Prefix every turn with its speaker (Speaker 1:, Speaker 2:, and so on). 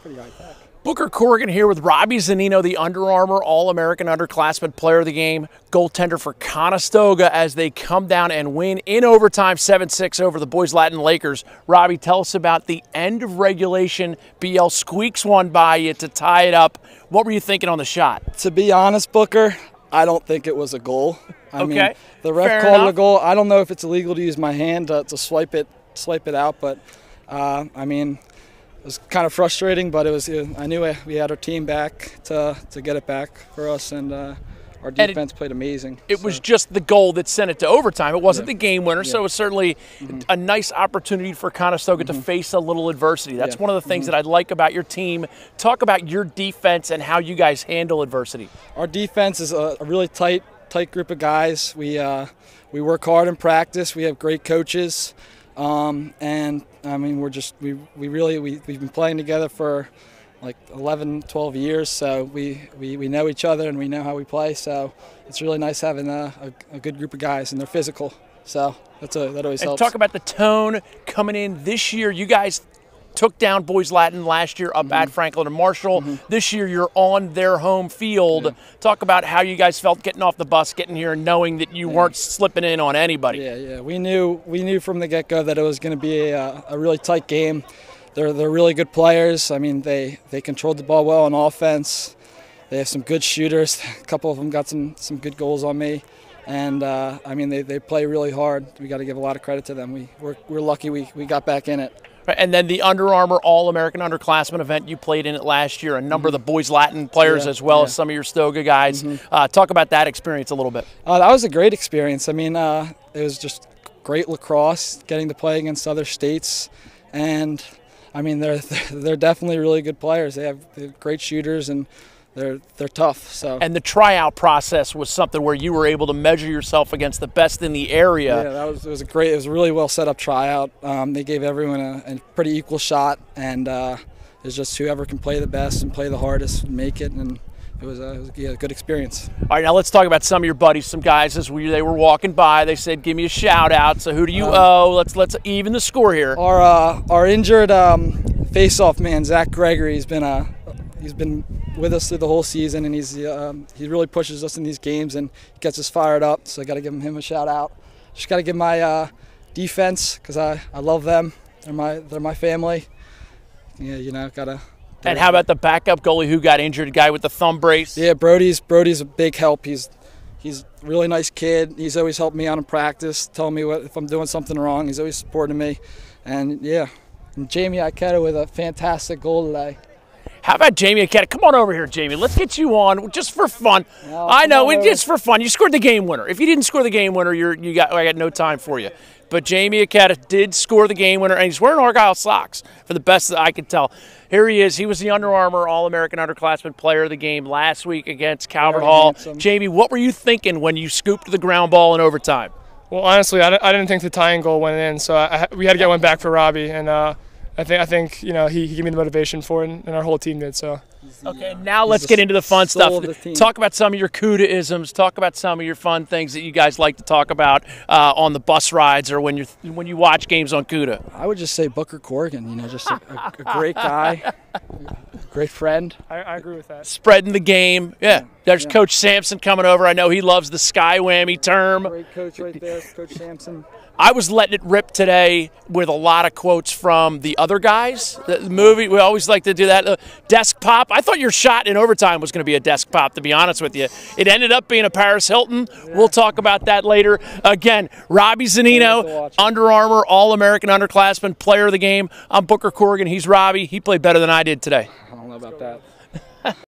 Speaker 1: Pretty high tech.
Speaker 2: Booker Corrigan here with Robbie Zunino, the Under Armour All-American Underclassmen Player of the Game, goaltender for Conestoga as they come down and win in overtime 7-6 over the Boys Latin Lakers. Robbie, tell us about the end of regulation. BL squeaks one by you to tie it up. What were you thinking on the shot?
Speaker 1: To be honest, Booker, I don't think it was a goal. I mean, the ref
Speaker 2: Fair
Speaker 1: called
Speaker 2: enough.
Speaker 1: it a goal. I don't know if it's illegal to use my hand to swipe it out, but I mean, it was kind of frustrating, but I knew we had our team back to get it back for us, and our defense played amazing.
Speaker 2: It was just the goal that sent it to overtime. It wasn't the game winner, so it was certainly a nice opportunity for Conestoga to face a little adversity. That's one of the things that I like about your team. Talk about your defense and how you guys handle adversity. Our
Speaker 1: defense is a really tight group of guys. We work hard in practice. We have great coaches. And I mean, we've been playing together for like 11, 12 years, so we know each other and we know how we play. So it's really nice having a good group of guys, and they're physical. So that always helps.
Speaker 2: Talk about the tone coming in this year. You guys took down Boys Latin last year up at Franklin and Marshall. This year you're on their home field. Talk about how you guys felt getting off the bus, getting here, and knowing that you weren't slipping in on anybody.
Speaker 1: Yeah. We knew from the get-go that it was going to be a really tight game. They're really good players. I mean, they controlled the ball well on offense. They have some good shooters. A couple of them got some good goals on me. And I mean, they play really hard. We got to give a lot of credit to them. We're lucky we got back in it.
Speaker 2: And then the Under Armour All-American Underclassmen event, you played in it last year. A number of the Boys Latin players as well as some of your Stoga guys. Talk about that experience a little bit.
Speaker 1: That was a great experience. I mean, it was just great lacrosse, getting to play against other states. And, I mean, they're definitely really good players. They're great shooters, and they're tough. So.
Speaker 2: And the tryout process was something where you were able to measure yourself against the best in the area.
Speaker 1: Yeah, it was a really well set up tryout. They gave everyone a pretty equal shot, and it's just whoever can play the best and play the hardest and make it. And it was a good experience.
Speaker 2: All right, now let's talk about some of your buddies, some guys as they were walking by. They said, "Give me a shout out." So who do you owe? Let's even the score here.
Speaker 1: Our injured face-off man, Zach Gregory, he's been with us through the whole season, and he really pushes us in these games and gets us fired up. So I got to give him a shout out. Just got to give my defense, because I love them. They're my family. Yeah, you know, gotta.
Speaker 2: And how about the backup goalie who got injured, a guy with the thumb brace?
Speaker 1: Yeah, Brody's a big help. He's a really nice kid. He's always helped me out in practice, telling me if I'm doing something wrong. He's always supporting me, and yeah. And Jamie Ikeda with a fantastic goal today.
Speaker 2: How about Jamie Ikeda? Come on over here, Jamie. Let's get you on just for fun. I know, just for fun. You scored the game winner. If you didn't score the game winner, I got no time for you. But Jamie Ikeda did score the game winner, and he's wearing Argyle socks for the best that I can tell. Here he is. He was the Under Armour All-American Underclassmen Player of the Game last week against Calvert Hall.
Speaker 1: Handsome.
Speaker 2: Jamie, what were you thinking when you scooped the ground ball in overtime?
Speaker 3: Well, honestly, I didn't think the tying goal went in, so we had to get one back for Robbie, and I think you know he gave me the motivation for it, and our whole team did. So.
Speaker 2: Okay, now let's get into the fun stuff. Talk about some of your CUDA-isms. Talk about some of your fun things that you guys like to talk about on the bus rides or when you watch games on CUDA.
Speaker 1: I would just say Booker Corrigan. You know, just a great guy, great friend.
Speaker 3: I agree with that.
Speaker 2: Spreading the game. Yeah. There's Coach Sampson coming over. I know he loves the sky whammy term.
Speaker 1: Great coach right there, Coach Sampson.
Speaker 2: I was letting it rip today with a lot of quotes from the other guys. The movie, we always like to do that. Desk pop. I thought your shot in overtime was going to be a desk pop, to be honest with you. It ended up being a Paris Hilton. Yeah. We'll talk about that later. Again, Robbie Zunino, Under Armour All-American Underclassmen Player of the Game. I'm Booker Corrigan. He's Robbie. He played better than I did today.
Speaker 1: I don't know about that.